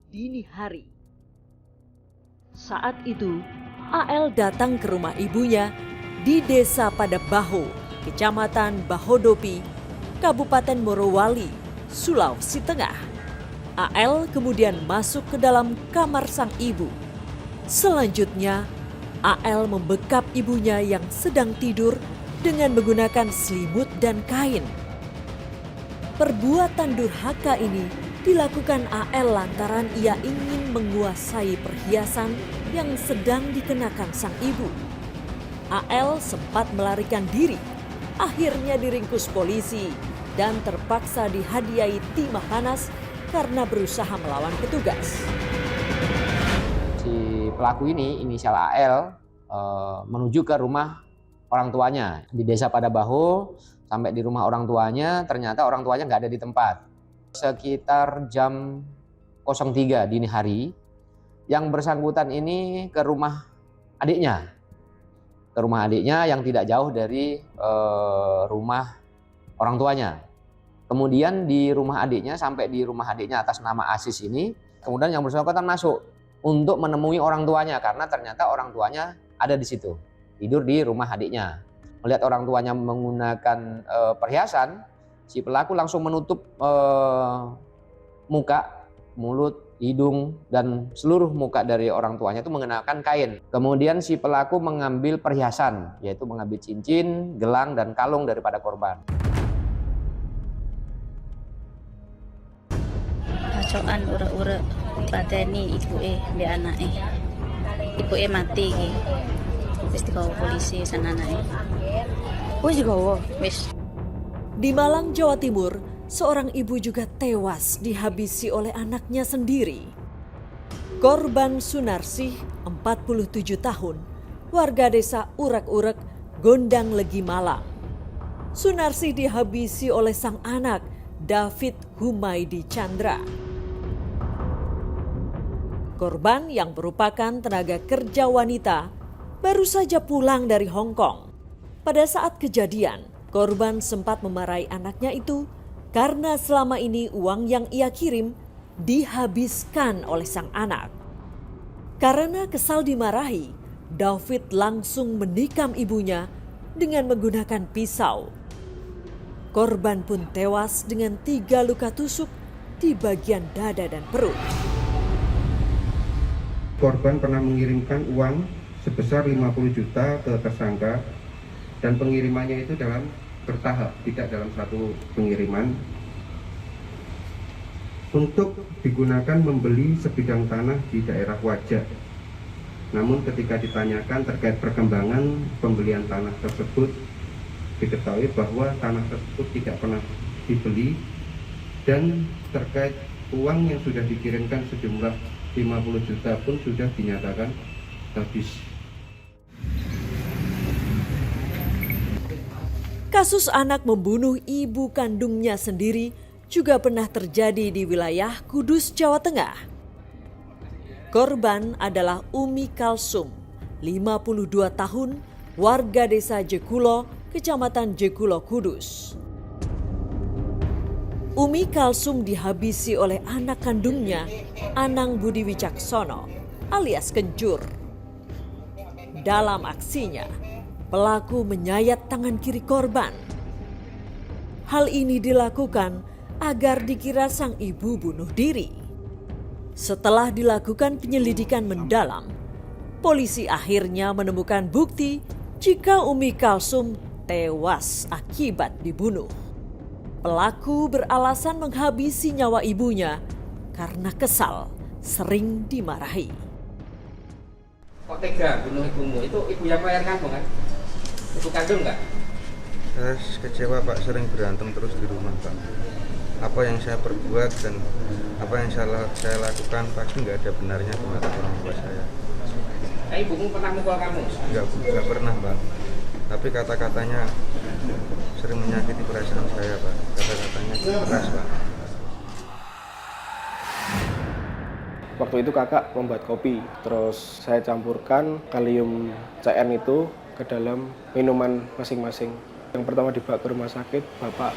dini hari. Saat itu, AL datang ke rumah ibunya di Desa Padabaho, Kecamatan Bahodopi, Kabupaten Morowali, Sulawesi Tengah. AL kemudian masuk ke dalam kamar sang ibu. Selanjutnya, AL membekap ibunya yang sedang tidur dengan menggunakan selimut dan kain. Perbuatan durhaka ini dilakukan AL lantaran ia ingin menguasai perhiasan yang sedang dikenakan sang ibu. AL sempat melarikan diri, akhirnya diringkus polisi dan terpaksa dihadiahi timah panas karena berusaha melawan petugas. Si pelaku ini, inisial AL, menuju ke rumah orang tuanya di Desa Padabaho. Sampai di rumah orang tuanya, ternyata orang tuanya nggak ada di tempat. Sekitar jam 03 dini hari, yang bersangkutan ini ke rumah adiknya. Ke rumah adiknya yang tidak jauh dari rumah orang tuanya. Kemudian di rumah adiknya, sampai di rumah adiknya atas nama Asis ini, kemudian yang bersangkutan masuk untuk menemui orang tuanya karena ternyata orang tuanya ada di situ, tidur di rumah adiknya. Melihat orang tuanya menggunakan perhiasan, si pelaku langsung menutup muka, mulut, hidung, dan seluruh muka dari orang tuanya itu mengenakan kain. Kemudian si pelaku mengambil perhiasan, yaitu mengambil cincin, gelang, dan kalung daripada korban. Bacokan ura-ura pateni ibuke mbek anake. Ibuke mati iki. Wis dibawa polisi sana anake. Wis dibawa, wis. Di Malang, Jawa Timur, seorang ibu juga tewas dihabisi oleh anaknya sendiri. Korban Sunarsih, 47 tahun, warga desa Urek-Urek, Gondang Legi, Malang. Sunarsih dihabisi oleh sang anak, David Humaydi Chandra. Korban yang merupakan tenaga kerja wanita baru saja pulang dari Hong Kong. Pada saat kejadian, korban sempat memarahi anaknya itu karena selama ini uang yang ia kirim dihabiskan oleh sang anak. Karena kesal dimarahi, David langsung menikam ibunya dengan menggunakan pisau. Korban pun tewas dengan 3 luka tusuk di bagian dada dan perut. Korban pernah mengirimkan uang sebesar 50 juta ke tersangka dan pengirimannya itu dalam bertahap, tidak dalam satu pengiriman, untuk digunakan membeli sebidang tanah di daerah Wajak. Namun ketika ditanyakan terkait perkembangan pembelian tanah tersebut, diketahui bahwa tanah tersebut tidak pernah dibeli dan terkait uang yang sudah dikirimkan sejumlah 50 juta pun sudah dinyatakan habis. Kasus anak membunuh ibu kandungnya sendiri juga pernah terjadi di wilayah Kudus, Jawa Tengah. Korban adalah Umi Kalsum, 52 tahun, warga desa Jekulo, Kecamatan Jekulo, Kudus. Umi Kalsum dihabisi oleh anak kandungnya, Anang Budi Wicaksono, alias Kenjur. Dalam aksinya, pelaku menyayat tangan kiri korban. Hal ini dilakukan agar dikira sang ibu bunuh diri. Setelah dilakukan penyelidikan mendalam, polisi akhirnya menemukan bukti jika Umi Kalsum tewas akibat dibunuh. Pelaku beralasan menghabisi nyawa ibunya karena kesal sering dimarahi. Kok tega bunuh ibumu? Itu ibu yang melahirkan kamu kan? Ibu kandung nggak? Saya kecewa Pak, sering berantem terus di rumah Pak. Apa yang saya perbuat dan apa yang saya lakukan pasti nggak ada benarnya di mata orang tua saya. Ibumu pernah mukul kamu? Nggak pernah Pak. Tapi kata-katanya sering menyakiti perasaan saya Pak. Kata-katanya keras Pak. Waktu itu kakak membuat kopi, terus saya campurkan kalium CN itu ke dalam minuman masing-masing. Yang pertama dibawa ke rumah sakit, bapak